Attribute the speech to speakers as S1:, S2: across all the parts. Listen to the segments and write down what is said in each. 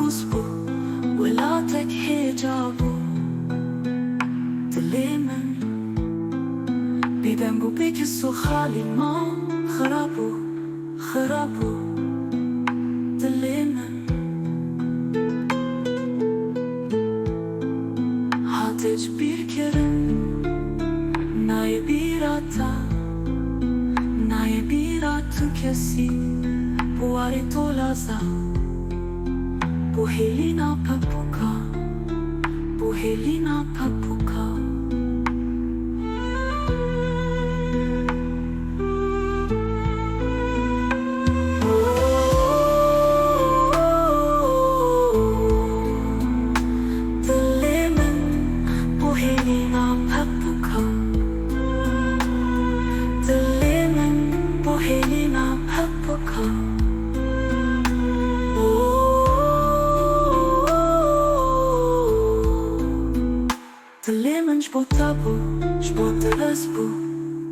S1: نصبه ولا تك حجابه تليمن بيدنجو بيكسو خالي ما خرابو خرابو تليمن هاتج bir kerin naye bir ata naye bir atı kesi bu aritolaza bu helina papuka bu helina papuka Helina papuka Tlemen shpotabu, shpotelesbu,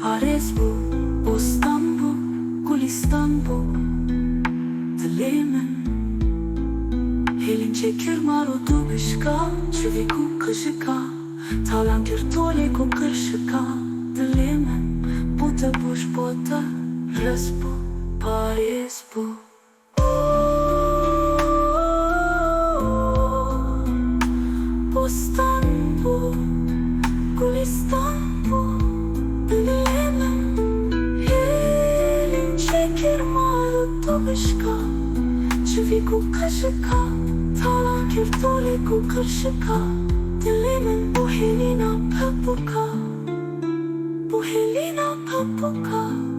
S1: paresbu, Bostanbu, Gulistanbu Tlemen Helin çekir marotu bishka, Çuviku kışıka, Talan kirtole ku kırşıka Tlemen Bute bu shpota Resbu, paresbu Bostanbu, Gulistanbu Bilemem Helin çekir marutu bishka Çiviku kaşıka Talan kirtoli ku kırşıka Dilemem bu helina papuka Bu helina papuka